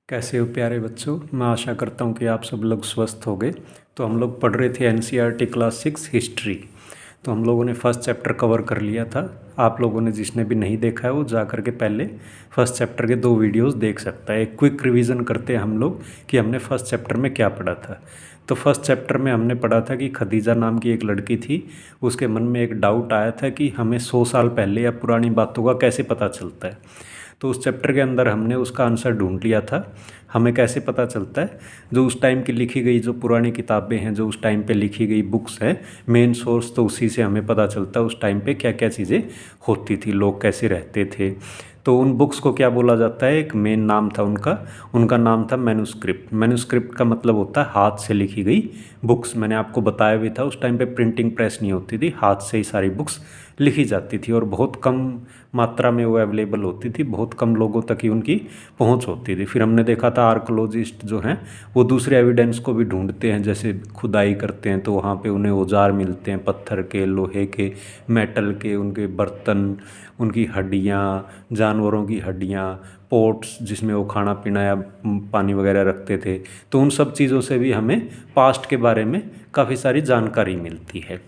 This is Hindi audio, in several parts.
कैसे हो प्यारे बच्चों। मैं आशा करता हूँ कि आप सब लोग स्वस्थ होंगे। तो हम लोग पढ़ रहे थे एनसीईआरटी क्लास 6 हिस्ट्री। तो हम लोगों ने फर्स्ट चैप्टर कवर कर लिया था। आप लोगों ने जिसने भी नहीं देखा है वो जा कर के पहले फर्स्ट चैप्टर के 2 वीडियोस देख सकता है। एक क्विक रिवीजन करते हैं हम लोग कि हमने फर्स्ट चैप्टर में क्या पढ़ा था। तो फर्स्ट चैप्टर में हमने पढ़ा था कि खदीजा नाम की एक लड़की थी, उसके मन में एक डाउट आया था कि हमें 100 साल पहले या पुरानी बातों का कैसे पता चलता है। तो उस चैप्टर के अंदर हमने उसका आंसर ढूंढ लिया था। हमें कैसे पता चलता है, जो उस टाइम की लिखी गई जो पुरानी किताबें हैं, जो उस टाइम पे लिखी गई बुक्स हैं, मेन सोर्स तो उसी से हमें पता चलता है उस टाइम पे क्या क्या चीज़ें होती थी, लोग कैसे रहते थे। तो उन बुक्स को क्या बोला जाता है, एक मेन नाम था उनका, उनका नाम था मैन्युस्क्रिप्ट। मैन्युस्क्रिप्ट का मतलब होता है हाथ से लिखी गई बुक्स। मैंने आपको बताया भी था उस टाइम पे प्रिंटिंग प्रेस नहीं होती थी, हाथ से ही सारी बुक्स लिखी जाती थी और बहुत कम मात्रा में वो अवेलेबल होती थी, बहुत कम लोगों तक ही उनकी पहुंच होती थी। फिर हमने देखा था आर्कोलॉजिस्ट जो हैं वो दूसरे एविडेंस को भी ढूंढते हैं, जैसे खुदाई करते हैं तो वहाँ पे उन्हें औजार मिलते हैं, पत्थर के, लोहे के, मेटल के, उनके बर्तन, उनकी हड्डियाँ, जानवरों की हड्डियाँ, पोट्स जिसमें वो खाना पीना या पानी वगैरह रखते थे। तो उन सब चीज़ों से भी हमें पास्ट के बारे में काफ़ी सारी जानकारी मिलती है।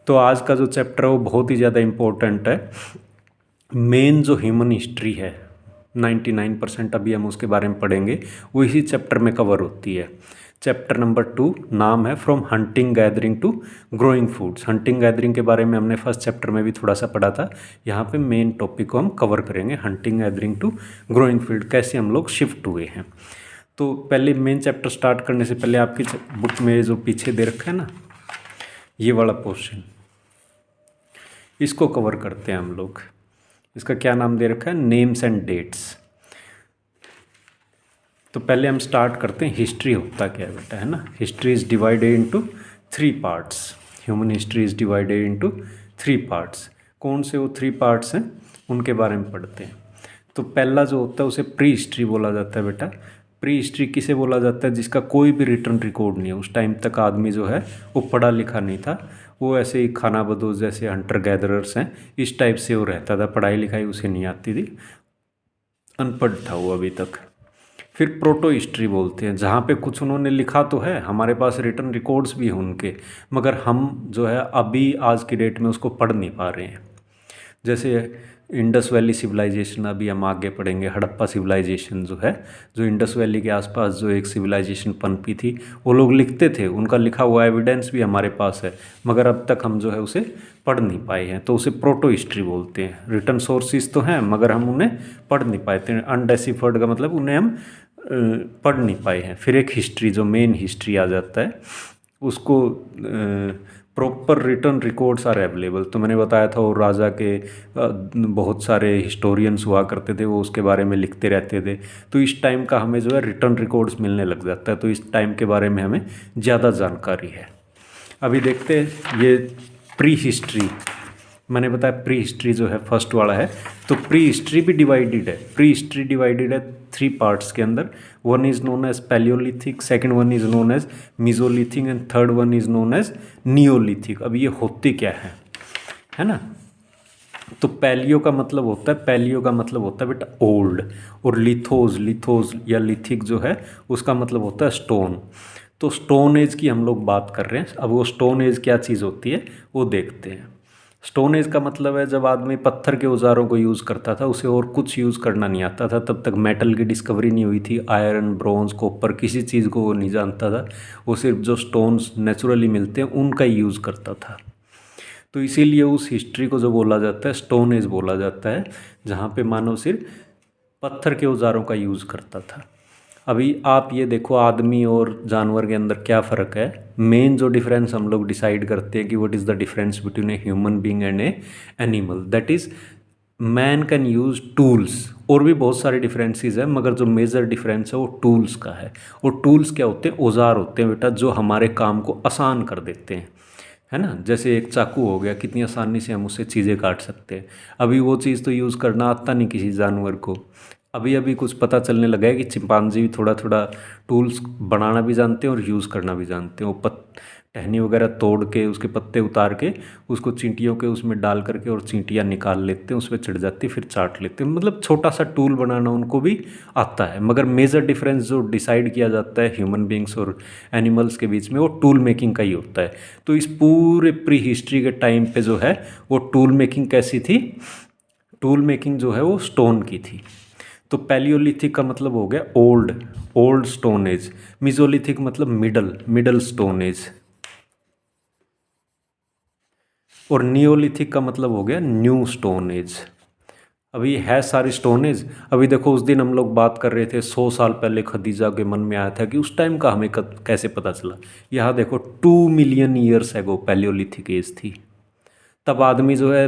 तो आज का जो चैप्टर है वो बहुत ही ज़्यादा इम्पोर्टेंट है। मेन जो ह्यूमन हिस्ट्री है 99% अभी हम उसके बारे में पढ़ेंगे, वो इसी चैप्टर में कवर होती है। चैप्टर नंबर 2 नाम है from hunting gathering to growing foods. Hunting gathering के बारे में हमने फर्स्ट चैप्टर में भी थोड़ा सा पढ़ा था। यहाँ पे मेन टॉपिक को हम कवर करेंगे, hunting gathering to growing food, कैसे हम लोग शिफ्ट हुए हैं। तो पहले मेन चैप्टर स्टार्ट करने से पहले आपकी बुक में जो पीछे दे रखा है ना, ये वाला पोर्शन, इसको कवर करते हैं हम लोग। इसका क्या नाम दे रखा है, नेम्स एंड डेट्स। तो पहले हम स्टार्ट करते हैं, हिस्ट्री होता क्या है बेटा, है ना। History is divided into 3 parts. Human history is divided into 3 parts. कौन से वो 3 पार्ट्स हैं उनके बारे में पढ़ते हैं। तो पहला जो होता है उसे प्री हिस्ट्री बोला जाता है बेटा। प्री हिस्ट्री किसे बोला जाता है, जिसका कोई भी रिटर्न रिकॉर्ड नहीं है। उस टाइम तक आदमी जो है वो पढ़ा लिखा नहीं था, वो ऐसे ही खाना बदोश जैसे हंटर गैदरर्स हैं, इस टाइप से वो रहता था, पढ़ाई लिखाई उसे नहीं आती थी, अनपढ़ था वो अभी तक। फिर प्रोटो हिस्ट्री बोलते हैं, जहाँ पे कुछ उन्होंने लिखा तो है, हमारे पास रिटर्न रिकॉर्ड्स भी हैं उनके, मगर हम जो है अभी आज की डेट में उसको पढ़ नहीं पा रहे हैं। जैसे इंडस वैली सिविलाइजेशन, अभी हम आगे पढ़ेंगे। हड़प्पा सिविलाइजेशन जो है, जो इंडस वैली के आसपास जो एक सिविलाइजेशन पनपी थी, वो लोग लिखते थे, उनका लिखा हुआ एविडेंस भी हमारे पास है, मगर अब तक हम जो है उसे पढ़ नहीं पाए हैं। तो उसे प्रोटो हिस्ट्री बोलते हैं। रिटर्न सोर्सेज तो हैं मगर हम उन्हें पढ़ नहीं पाए थे। अनडेसिफर्ड का मतलब उन्हें हम पढ़ नहीं पाए हैं। फिर एक हिस्ट्री जो मेन हिस्ट्री आ जाता है, उसको proper written records are available. तो मैंने बताया था वो राजा के बहुत सारे हिस्टोरियंस हुआ करते थे, वो उसके बारे में लिखते रहते थे। तो इस टाइम का हमें जो है रिटर्न रिकॉर्ड्स मिलने लग जाता है, तो इस टाइम के बारे में हमें ज़्यादा जानकारी है। अभी देखते हैं ये प्री हिस्ट्री। मैंने बताया प्री हिस्ट्री जो है फर्स्ट वाला है, तो प्री हिस्ट्री भी डिवाइडेड है। प्री हिस्ट्री डिवाइडेड है 3 पार्ट्स के अंदर। One is known as palaeolithic, second one is known as mesolithic and third one is known as neolithic. अब ये होती क्या है ना। तो पैलियो का मतलब होता है, पैलियो का मतलब होता है बेटा ओल्ड, और लिथोज, लिथोज या लिथिक जो है उसका मतलब होता है स्टोन। तो स्टोन एज की हम लोग बात कर रहे हैं। अब वो स्टोन एज क्या चीज़ होती है वो देखते हैं। स्टोन एज का मतलब है जब आदमी पत्थर के औजारों को यूज़ करता था, उसे और कुछ यूज़ करना नहीं आता था। तब तक मेटल की डिस्कवरी नहीं हुई थी, आयरन, ब्रॉन्ज, कॉपर, किसी चीज़ को वो नहीं जानता था। वो सिर्फ जो स्टोन्स नेचुरली मिलते हैं उनका ही यूज़ करता था। तो इसीलिए उस हिस्ट्री को जो बोला जाता है स्टोन एज बोला जाता है, जहाँ पे मानव सिर्फ पत्थर के औजारों का यूज़ करता था। अभी आप ये देखो, आदमी और जानवर के अंदर क्या फ़र्क है। मेन जो डिफरेंस हम लोग डिसाइड करते हैं कि what is the difference between a human being and A animal, that is man can use tools. और भी बहुत सारे डिफरेंसेस हैं, मगर जो मेजर डिफरेंस है वो टूल्स का है। और टूल्स क्या होते हैं, औजार होते हैं बेटा, जो हमारे काम को आसान कर देते हैं, है ना। जैसे एक चाकू हो गया, कितनी आसानी से हम उससे चीज़ें काट सकते हैं। अभी वो चीज़ तो यूज़ करना आता नहीं किसी जानवर को। अभी अभी कुछ पता चलने लगा है कि चिंपांजी भी थोड़ा थोड़ा टूल्स बनाना भी जानते हैं और यूज़ करना भी जानते हैं। वो टहनी वगैरह तोड़ के उसके पत्ते उतार के उसको चींटियों के उसमें डाल करके और चींटियाँ निकाल लेते हैं, उस पर चढ़ जाती फिर चाट लेते हैं। मतलब छोटा सा टूल बनाना उनको भी आता है। मगर मेजर डिफरेंस जो डिसाइड किया जाता है ह्यूमन बींग्स और एनिमल्स के बीच में, वो टूल मेकिंग का ही होता है। तो इस पूरे प्री हिस्ट्री के टाइम पे जो है वो टूल मेकिंग कैसी थी, टूल मेकिंग जो है वो स्टोन की थी। तो पैलियोलिथिक का मतलब हो गया old, old stone age. Mesolithic मतलब मिडल, मिडल स्टोन एज। और नियोलिथिक का मतलब हो गया न्यू स्टोन एज। अभी है सारी स्टोन एज। अभी देखो उस दिन हम लोग बात कर रहे थे 100 साल पहले खदीजा के मन में आया था कि उस टाइम का हमें कैसे पता चला। यहाँ देखो 2 million years ago palaeolithic age थी। तब आदमी जो है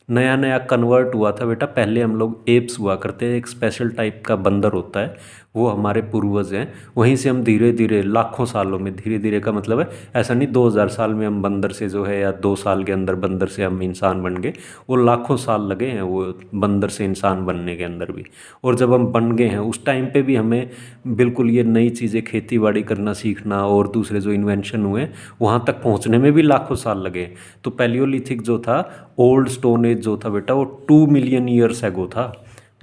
नया नया कन्वर्ट हुआ था बेटा। पहले हम लोग एप्स हुआ करते हैं, एक स्पेशल टाइप का बंदर होता है, वो हमारे पूर्वज हैं। वहीं से हम धीरे धीरे लाखों सालों में, धीरे धीरे का मतलब है ऐसा नहीं 2000 साल में हम बंदर से जो है या 2 साल के अंदर बंदर से हम इंसान बन गए। वो लाखों साल लगे हैं वो बंदर से इंसान बनने के अंदर भी। और जब हम बन गए हैं उस टाइम पे भी हमें बिल्कुल ये नई चीज़ें खेती बाड़ी करना सीखना और दूसरे जो इन्वेंशन हुए वहाँ तक पहुँचने में भी लाखों साल लगे। तो पैलियोलिथिक जो था, ओल्ड स्टोन एज जो था बेटा, वो 2 मिलियन ईयर्स एगो था।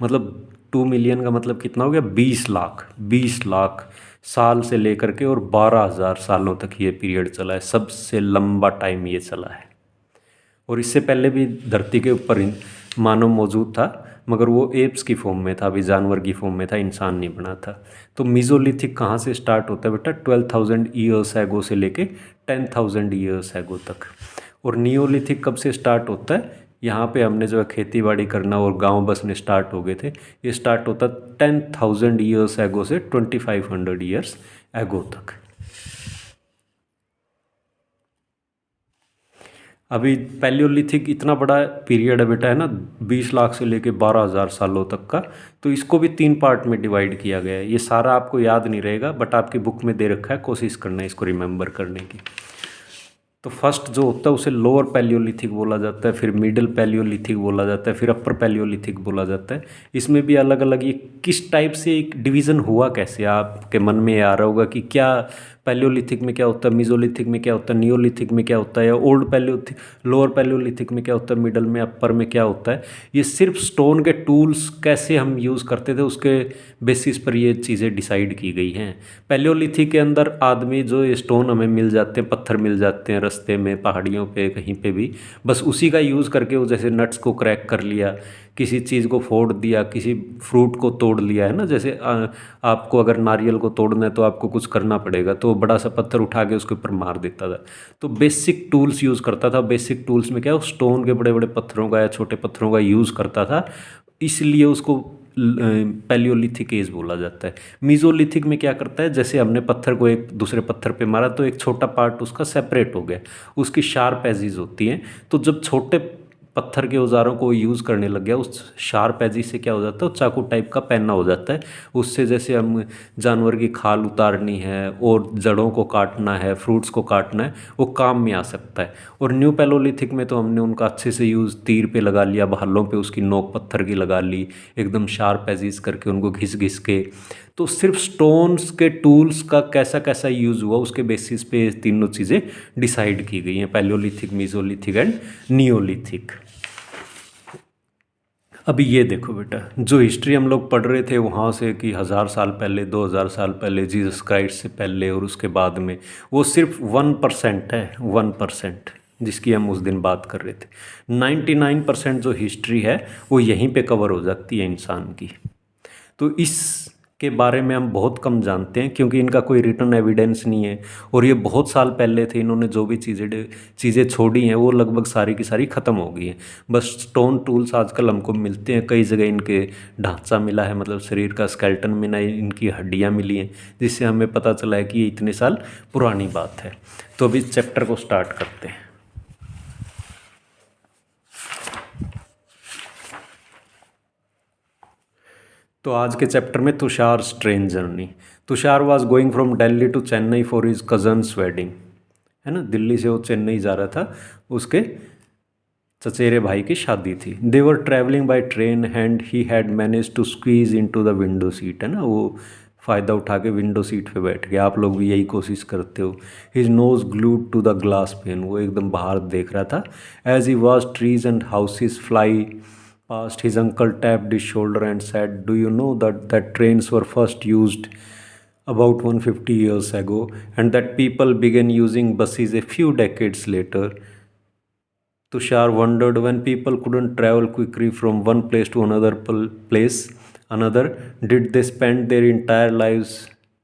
मतलब 2 मिलियन का मतलब कितना हो गया, 20 लाख, 20 लाख साल से लेकर के और 12,000 सालों तक ये पीरियड चला है। सबसे लंबा टाइम ये चला है। और इससे पहले भी धरती के ऊपर मानव मौजूद था, मगर वो एप्स की फॉर्म में था, अभी जानवर की फॉर्म में था, इंसान नहीं बना था। तो मीजोलिथिक कहाँ से स्टार्ट होता है बेटा, 12,000 ईयर्स एगो से लेके 10,000 ईयर्स एगो तक। और नियोलिथिक कब से स्टार्ट होता है, यहाँ पे हमने जो है खेती बाड़ी करना और गांव बसने स्टार्ट हो गए थे। ये स्टार्ट होता 10,000 ईयर्स एगो से 2,500 ईयर्स एगो तक। अभी पैलियोलिथिक इतना बड़ा पीरियड है बेटा, है ना, 20 लाख से लेके 12,000 सालों तक का। तो इसको भी 3 पार्ट में डिवाइड किया गया है। ये सारा आपको याद नहीं रहेगा, बट आपकी बुक में दे रखा है, कोशिश करना है इसको रिमेंबर करने की। तो फर्स्ट जो होता है उसे लोअर पैलियोलिथिक बोला जाता है, फिर मिडिल पैलियोलिथिक बोला जाता है, फिर अपर पैलियोलिथिक बोला जाता है। इसमें भी अलग अलग ये किस टाइप से एक डिवीज़न हुआ, कैसे आपके मन में आ रहा होगा कि क्या पैलियोलिथिक में क्या होता है, मिजोलिथिक में क्या होता है, नियोलिथिक में क्या होता है, या ओल्ड पैलियोलिथिक, लोअर पैलियोलिथिक में क्या होता है, मिडल में, अपर में क्या होता है। ये सिर्फ स्टोन के टूल्स कैसे हम यूज़ करते थे उसके बेसिस पर ये चीज़ें डिसाइड की गई हैं। पैलियोलिथिक के अंदर आदमी जो ये स्टोन हमें मिल जाते हैं, पत्थर मिल जाते हैं रास्ते में, पहाड़ियों पे, कहीं पे भी, बस उसी का यूज़ करके वो जैसे नट्स को क्रैक कर लिया, किसी चीज़ को फोड़ दिया, किसी फ्रूट को तोड़ लिया, है ना। जैसे आपको अगर नारियल को तोड़ना है तो आपको कुछ करना पड़ेगा, तो बड़ा सा पत्थर उठा के उसके ऊपर मार देता था। तो बेसिक टूल्स यूज़ करता था। बेसिक टूल्स में क्या, स्टोन के बड़े बड़े पत्थरों का या छोटे पत्थरों का यूज़ करता था, इसलिए उसको पैलियोलिथिक एज बोला जाता है। मीजोलिथिक में क्या करता है, जैसे हमने पत्थर को एक दूसरे पत्थर पे मारा तो एक छोटा पार्ट उसका सेपरेट हो गया, उसकी शार्प एजेस होती हैं। तो जब छोटे पत्थर के औजारों को यूज़ करने लग गया, उस शार्प एजिस से क्या हो जाता है, चाकू टाइप का पेन्ना हो जाता है। उससे जैसे हम जानवर की खाल उतारनी है और जड़ों को काटना है, फ्रूट्स को काटना है, वो काम में आ सकता है। और न्यू पैलोलिथिक में तो हमने उनका अच्छे से यूज़ तीर पे लगा लिया, भालों पे उसकी नोक पत्थर की लगा ली, एकदम शार्प एजिस करके उनको घिस घिस के। तो सिर्फ स्टोन्स के टूल्स का कैसा कैसा यूज़ हुआ उसके बेसिस पे ये तीनों चीज़ें डिसाइड की गई हैं, पैलियोलिथिक, मीजोलिथिक एंड नियोलिथिक। अभी ये देखो बेटा, जो हिस्ट्री हम लोग पढ़ रहे थे वहाँ से कि 1000 साल पहले, 2000 साल पहले, जीसस क्राइस्ट से पहले और उसके बाद में, वो सिर्फ 1% है, 1%, जिसकी हम उस दिन बात कर रहे थे। 99% जो हिस्ट्री है वो यहीं पे कवर हो जाती है इंसान की। तो इस के बारे में हम बहुत कम जानते हैं क्योंकि इनका कोई रिटर्न एविडेंस नहीं है। और ये बहुत साल पहले थे, इन्होंने जो भी चीज़ें छोड़ी हैं वो लगभग सारी की सारी ख़त्म हो गई हैं। बस स्टोन टूल्स आजकल हमको मिलते हैं, कई जगह इनके ढांचा मिला है, मतलब शरीर का स्केलेटन मिला है, इनकी हड्डियाँ मिली हैं, जिससे हमें पता चला है कि ये इतने साल पुरानी बात है। तो अभी इस चैप्टर को स्टार्ट करते हैं। तो आज के चैप्टर में Tushar train journey. Tushar was going from Delhi to Chennai for his cousin's wedding, है ना। दिल्ली से वो चेन्नई जा रहा था, उसके चचेरे भाई की शादी थी। They were travelling by train and he had managed to squeeze into the window seat, है ना। वो फ़ायदा उठा के विंडो सीट पे बैठ गया। आप लोग भी यही कोशिश करते हो। His nose glued to the glass pane, वो एकदम बाहर देख रहा था। As he was trees and houses fly past, his uncle tapped his shoulder and said, do you know that trains were first used about 150 years ago and that people began using buses a few decades later? Tushar wondered, when people couldn't travel quickly from one place to another, did they spend their entire lives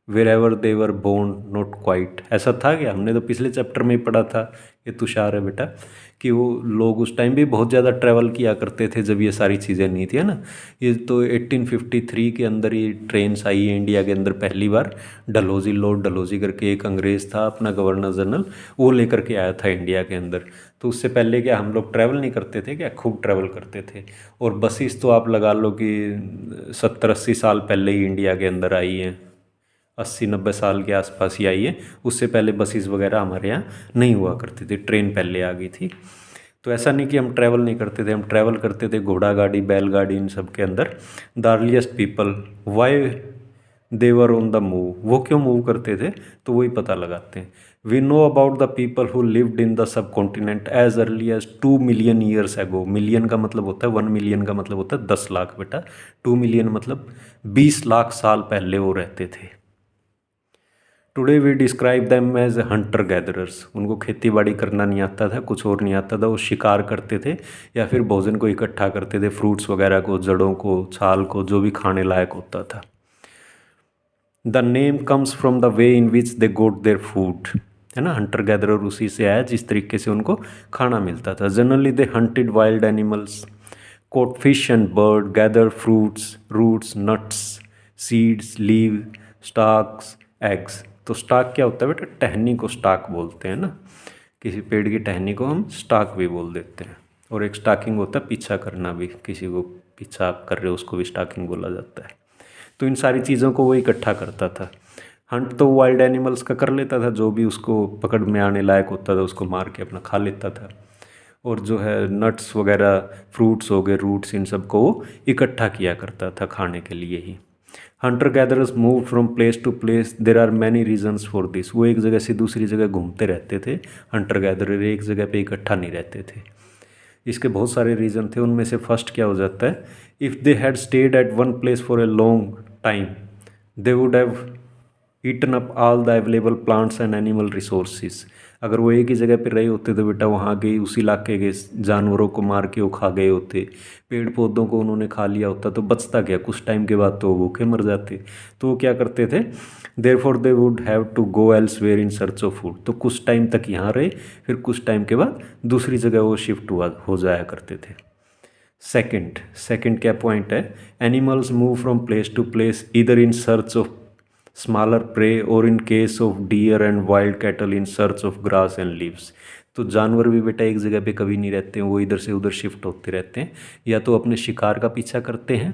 wherever they were born? Not quite. ऐसा था क्या? हमने तो पिछले चैप्टर में ही पढ़ा था, ये तुषार है बेटा, कि वो लोग उस टाइम भी बहुत ज़्यादा ट्रैवल किया करते थे जब ये सारी चीज़ें नहीं थी, है ना। ये तो 1853 के अंदर ये ट्रेन्स आई है इंडिया के अंदर पहली बार। डलहौजी, लॉर्ड डलहौजी करके एक अंग्रेज़ था अपना गवर्नर जनरल, वो लेकर के आया था इंडिया के अंदर। तो उससे पहले क्या हम लोग ट्रैवल नहीं करते थे क्या? खूब ट्रैवल करते थे। और बसेस तो आप लगा लो कि 70-80 साल पहले ही इंडिया के अंदर आई हैं, 80-90 साल के आसपास ही आई है। उससे पहले बसेस वगैरह हमारे यहाँ नहीं हुआ करती थी, ट्रेन पहले आ गई थी। तो ऐसा नहीं कि हम ट्रैवल नहीं करते थे, हम ट्रैवल करते थे, घोड़ा गाड़ी, बैलगाड़ी, इन सब के अंदर। The earliest people why they were on the move, वो क्यों मूव करते थे तो वही पता लगाते हैं। We know about the people who lived in the subcontinent as early as 2 million years ago. Million का मतलब होता है 1 मिलियन का मतलब होता है 10 लाख बेटा। 2 मिलियन मतलब 20 लाख साल पहले वो रहते थे। Today we describe them as hunter gatherers. उनको खेती बाड़ी करना नहीं आता था, कुछ और नहीं आता था, वो शिकार करते थे या फिर भोजन को इकट्ठा करते थे, फ्रूट्स वगैरह को, जड़ों को, छाल को, जो भी खाने लायक होता था। The name comes from the way in which they got their food, है ना। हंटर गैदरर उसी से आया जिस तरीके से उनको खाना मिलता था। Generally they hunted wild animals, caught fish and bird, gathered fruits, roots, nuts, seeds, leaf, stalks, eggs। तो स्टाक क्या होता है बेटा? टहनी को स्टाक बोलते हैं ना, किसी पेड़ की टहनी को हम स्टाक भी बोल देते हैं। और एक स्टाकिंग होता है पीछा करना भी, किसी को पीछा आप कर रहे हो उसको भी स्टाकिंग बोला जाता है। तो इन सारी चीज़ों को वो इकट्ठा करता था। हंट तो वाइल्ड एनिमल्स का कर लेता था, जो भी उसको पकड़ में आने लायक होता था उसको मार के अपना खा लेता था। और जो है नट्स वगैरह, फ्रूट्स हो गए, रूट्स, इन सब को वो इकट्ठा किया करता था खाने के लिए ही। Hunter gatherers move from place to place, there are many reasons for this. वो एक जगह से दूसरी जगह घूमते रहते थे। हंटर गैदरर एक जगह पे इकट्ठा नहीं रहते थे। इसके बहुत सारे रीज़न थे, उनमें से फर्स्ट क्या हो जाता है, if they had stayed at one place for a long time they would have eaten up all the available plants and animal resources. अगर वो एक ही जगह पे रहे होते तो बेटा वहाँ के उस इलाके के जानवरों को मार के वो खा गए होते, पेड़ पौधों को उन्होंने खा लिया होता, तो बचता क्या? कुछ टाइम के बाद तो वो भूखे मर जाते। तो वो क्या करते थे, therefore they would have to go elsewhere in search of food. तो कुछ टाइम तक यहाँ रहे, फिर कुछ टाइम के बाद दूसरी जगह वो शिफ्ट हो जाया करते थे। सेकंड क्या पॉइंट है, animals move from place to place either in search of smaller prey और in case of deer and wild cattle in search of grass and leaves. तो जानवर भी बेटा एक जगह पे कभी नहीं रहते हैं, वो इधर से उधर शिफ्ट होते रहते हैं। या तो अपने शिकार का पीछा करते हैं,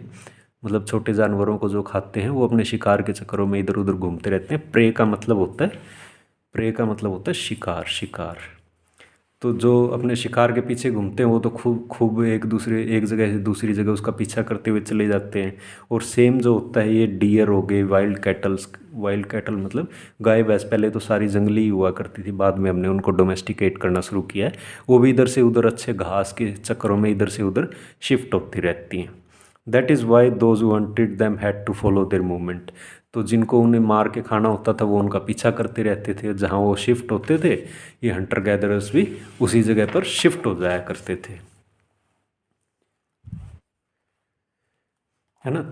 मतलब छोटे जानवरों को जो खाते हैं वो अपने शिकार के चक्करों में इधर उधर घूमते रहते हैं। प्रे का मतलब होता है शिकार। तो जो अपने शिकार के पीछे घूमते हैं वो तो खूब एक जगह से दूसरी जगह उसका पीछा करते हुए चले जाते हैं। और सेम जो होता है ये डियर हो गए, वाइल्ड कैटल मतलब गाय भैंस, पहले तो सारी जंगली ही हुआ करती थी, बाद में हमने उनको डोमेस्टिकेट करना शुरू किया है। वो भी इधर से उधर अच्छे घास के चक्करों में इधर से उधर शिफ्ट होती रहती हैं। That is why those who hunted them had to follow their movement. तो जिनको उन्हें मार के खाना होता था वो उनका पीछा करते रहते थे, जहाँ वो शिफ्ट होते थे ये हंटर गैदरर्स भी उसी जगह पर शिफ्ट हो जाया करते थे, है ना।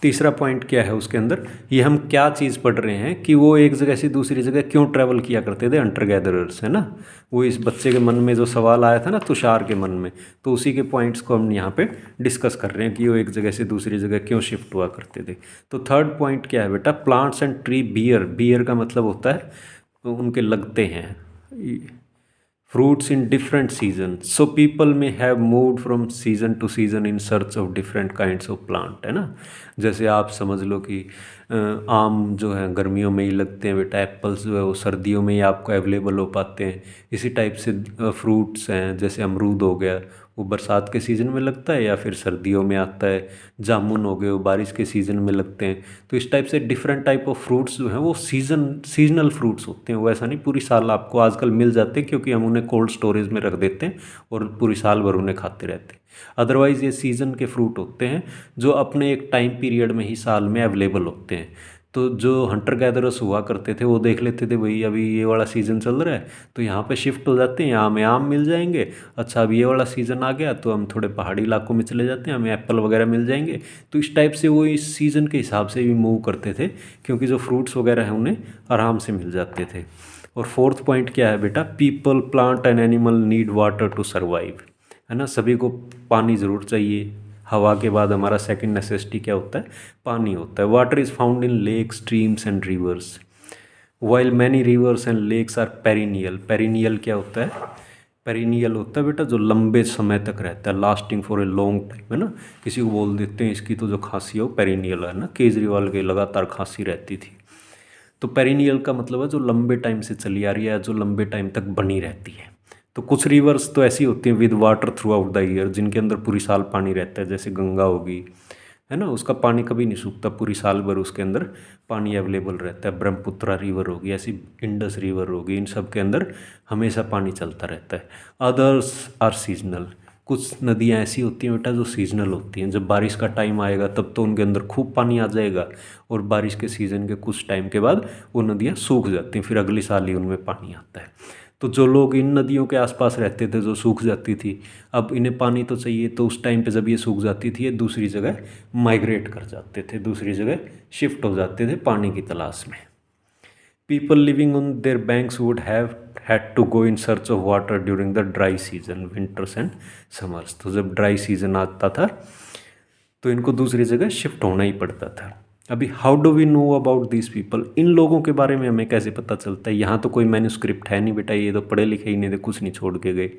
तीसरा पॉइंट क्या है उसके अंदर, ये हम क्या चीज़ पढ़ रहे हैं कि वो एक जगह से दूसरी जगह क्यों ट्रैवल किया करते थे हंटर गैदरर्स, है ना। वो इस बच्चे के मन में जो सवाल आया था ना, तुषार के मन में, तो उसी के पॉइंट्स को हम यहाँ पे डिस्कस कर रहे हैं कि वो एक जगह से दूसरी जगह क्यों शिफ्ट हुआ करते थे। तो थर्ड पॉइंट क्या है बेटा, प्लांट्स एंड ट्री बियर का मतलब होता है तो उनके लगते हैं, fruits in different seasons, so people may have moved from season to season in search of different kinds of plant, है ना। जैसे आप समझ लो कि आम जो है गर्मियों में ही लगते हैं बेटा, एप्पल्स जो है वो सर्दियों में ही आपको अवेलेबल हो पाते हैं। इसी टाइप से फ्रूट्स हैं, जैसे अमरूद हो गया, वो बरसात के सीज़न में लगता है या फिर सर्दियों में आता है। जामुन हो गए वो बारिश के सीज़न में लगते हैं। तो इस टाइप से डिफरेंट टाइप ऑफ फ्रूट्स जो हैं वो सीजनल फ्रूट्स होते हैं। वो ऐसा नहीं पूरी साल आपको आजकल मिल जाते हैं, क्योंकि हम उन्हें कोल्ड स्टोरेज में रख देते हैं और पूरी साल भर उन्हें खाते रहते हैं। अदरवाइज़ ये सीज़न के फ्रूट होते हैं जो अपने एक टाइम पीरियड में ही साल में अवेलेबल होते हैं। तो जो हंटर गैदरर्स हुआ करते थे वो देख लेते थे भाई अभी ये वाला सीज़न चल रहा है तो यहाँ पे शिफ्ट हो जाते हैं, यहाँ हमें आम मिल जाएंगे। अच्छा अब ये वाला सीज़न आ गया तो हम थोड़े पहाड़ी इलाकों में चले जाते हैं, हमें एप्पल वगैरह मिल जाएंगे। तो इस टाइप से वो इस सीज़न के हिसाब से भी मूव करते थे, क्योंकि जो फ्रूट्स वगैरह हैं उन्हें आराम से मिल जाते थे। और फोर्थ पॉइंट क्या है बेटा, people plant and animal need water to survive, है ना। सभी को पानी ज़रूर चाहिए। हवा के बाद हमारा सेकंड नेसेसिटी क्या होता है, पानी होता है। Water is found in lake streams and rivers, while many rivers and lakes are perennial. Perennial क्या होता है, पेरिनियल होता है बेटा जो लंबे समय तक रहता है, lasting for a long time, है ना। किसी को बोल देते हैं इसकी तो जो खांसी है वो पेरिनियल है ना, केजरीवाल के लगातार खांसी रहती थी। तो पेरिनियल का मतलब है जो लंबे टाइम से चली आ रही है, जो लंबे टाइम तक बनी रहती है। तो कुछ रिवर्स तो ऐसी होती हैं with water through out the year, जिनके अंदर पूरी साल पानी रहता है, जैसे गंगा होगी, है ना, उसका पानी कभी नहीं सूखता, पूरी साल भर उसके अंदर पानी अवेलेबल रहता है। ब्रह्मपुत्रा रिवर होगी, ऐसी इंडस रिवर होगी, इन सब के अंदर हमेशा पानी चलता रहता है। अदर्स आर सीजनल, कुछ नदियाँ ऐसी होती हैं बेटा जो सीजनल होती हैं। जब बारिश का टाइम आएगा तब तो उनके अंदर खूब पानी आ जाएगा, और बारिश के सीज़न के कुछ टाइम के बाद वो नदियाँ सूख जाती हैं, फिर अगले साल ही उनमें पानी आता है। तो जो लोग इन नदियों के आसपास रहते थे जो सूख जाती थी, अब इन्हें पानी तो चाहिए, तो उस टाइम पे जब ये सूख जाती थी ये दूसरी जगह माइग्रेट कर जाते थे, दूसरी जगह शिफ्ट हो जाते थे पानी की तलाश में। People living on their banks would have had to go in search of water during the dry season, winters and summers. तो जब ड्राई सीजन आता था तो इनको दूसरी जगह शिफ्ट होना ही पड़ता था। अभी how do we know about this people, इन लोगों के बारे में हमें कैसे पता चलता है। यहाँ तो कोई मैन्यूस्क्रिप्ट है नहीं बेटा, ये तो पढ़े लिखे ही नहीं थे, कुछ नहीं छोड़ के गए।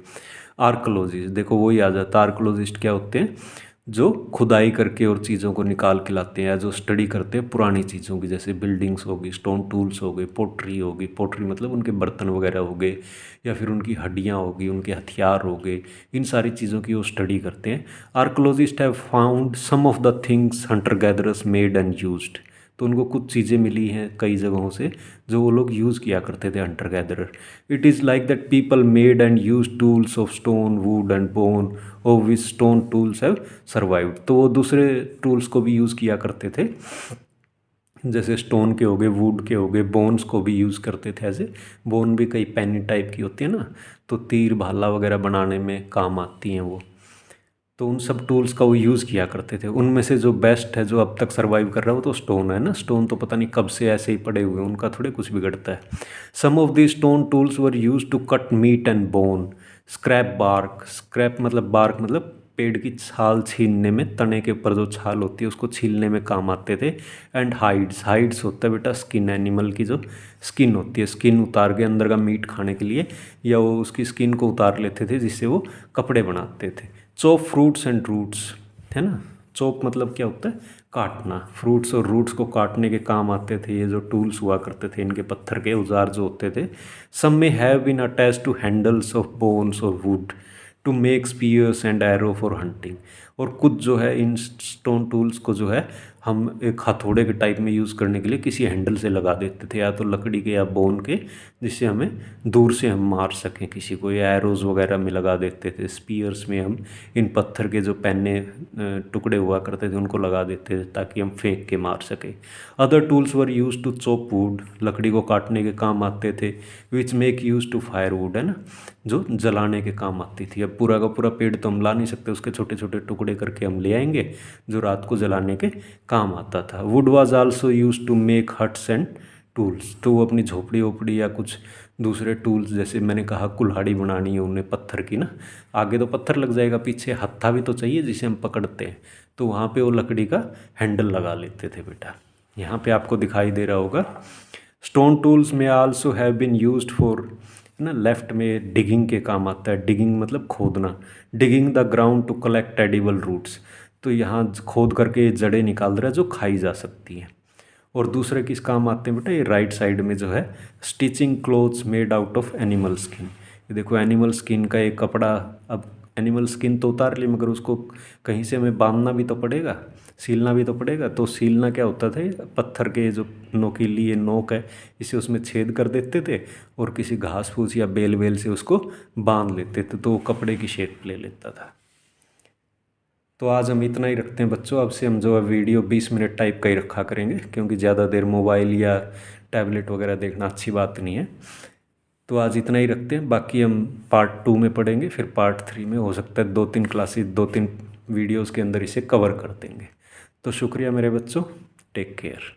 आर्कोलॉजिस्ट, देखो वही आ जाता। आर्कोलॉजिस्ट क्या होते हैं, जो खुदाई करके और चीज़ों को निकाल के लाते हैं, या जो स्टडी करते हैं पुरानी चीज़ों की, जैसे बिल्डिंग्स होगी, स्टोन टूल्स हो गए, पोट्री होगी। पोट्री मतलब उनके बर्तन वगैरह हो गए, या फिर उनकी हड्डियाँ होगी, उनके हथियार हो गए, इन सारी चीज़ों की वो स्टडी करते हैं। Archaeologist have found some of the things hunter gatherers made and used, तो उनको कुछ चीज़ें मिली हैं कई जगहों से जो वो लोग यूज़ किया करते थे Hunter gatherer. It is like that people made and use tools of stone would and bone, और विच स्टोन टूल्स हैव सर्वाइव्ड। तो वो दूसरे टूल्स को भी यूज़ किया करते थे, जैसे स्टोन के हो गए, वुड के हो गए, बोन्स को भी यूज़ करते थे। ऐसे बोन भी कई पैनी टाइप की होती है ना, तो तीर भाला वगैरह बनाने में काम आती हैं वो। तो उन सब टूल्स का वो यूज़ किया करते थे। उनमें से जो बेस्ट है, जो अब तक सर्वाइव कर रहा है, वो तो स्टोन है ना। स्टोन तो पता नहीं कब से ऐसे ही पड़े हुए हैं, उनका थोड़े कुछ बिगड़ता है। Some of the stone tools were use to cut meat and bone, scrap bark, scrap मतलब बार्क मतलब पेड़ की छाल छीलने में, तने के ऊपर जो छाल होती है उसको छीलने में काम आते थे। एंड हाइड्स, हाइड्स होता है बेटा स्किन, एनिमल की जो स्किन होती है, स्किन उतार के अंदर का मीट खाने के लिए, या वो उसकी स्किन को उतार लेते थे जिससे वो कपड़े बनाते थे। चॉप फ्रूट्स एंड रूट्स, है ना। चॉप मतलब क्या होता है, काटना। फ्रूट्स और रूट्स को काटने के काम आते थे ये जो टूल्स हुआ करते थे, इनके पत्थर के औजार जो होते थे। सम में have been attached to handles of bones और wood to make spears and arrow for hunting. और कुछ जो है इन स्टोन टूल्स को जो है हम एक हथौड़े के टाइप में यूज़ करने के लिए किसी हैंडल से लगा देते थे, या तो लकड़ी के या बोन के, जिससे हमें दूर से हम मार सकें किसी को, या एरोज़ वगैरह में लगा देते थे। स्पीयर्स में हम इन पत्थर के जो पैने टुकड़े हुआ करते थे उनको लगा देते थे ताकि हम फेंक के मार सकें। Other tools were use to chop wood, लकड़ी को काटने के काम आते थे। Which make use to fire wood, है ना, जो जलाने के काम आती थी। अब पूरा का पूरा पेड़ तो हम ला नहीं सकते, उसके छोटे छोटे टुकड़े करके हम ले आएंगे जो रात को जलाने के काम आता था। Wood was also use to make huts and tools, तो वो अपनी झोपड़ी वोपड़ी या कुछ दूसरे टूल्स, जैसे मैंने कहा कुल्हाड़ी बनानी है उन्हें पत्थर की ना, आगे तो पत्थर लग जाएगा, पीछे हत्था भी तो चाहिए जिसे हम पकड़ते हैं, तो वहाँ पे वो लकड़ी का हैंडल लगा लेते थे बेटा। यहाँ पे आपको दिखाई दे रहा होगा। Stone tools may also have been used for, ना, लेफ्ट में डिगिंग के काम आता है। डिगिंग मतलब खोदना, digging the ground to collect edible roots, तो यहाँ खोद करके जड़ें निकाल रहा है जो खाई जा सकती हैं। और दूसरे किस काम आते हैं बेटा, ये राइट साइड में जो है stitching clothes made out of animal skin. ये देखो एनिमल स्किन का एक कपड़ा अब एनिमल स्किन तो उतार ली, मगर उसको कहीं से हमें बांधना भी तो पड़ेगा, सीलना भी तो पड़ेगा। तो सीलना क्या होता था, पत्थर के जो नोकीली ये नोक है इसे उसमें छेद कर देते थे और किसी घास फूस या बेल वेल से उसको बांध लेते थे, तो वो कपड़े की शेप ले लेता था। तो आज हम इतना ही रखते हैं बच्चों। अब से हम जो है वीडियो 20 मिनट टाइप का ही रखा करेंगे, क्योंकि ज़्यादा देर मोबाइल या टैबलेट वगैरह देखना अच्छी बात नहीं है। तो आज इतना ही रखते हैं, बाकी हम पार्ट 2 में पढ़ेंगे, फिर पार्ट 3 में हो सकता है 2-3 क्लासेस 2-3 वीडियोज़ के अंदर इसे कवर कर देंगे। तो शुक्रिया मेरे बच्चों, टेक केयर।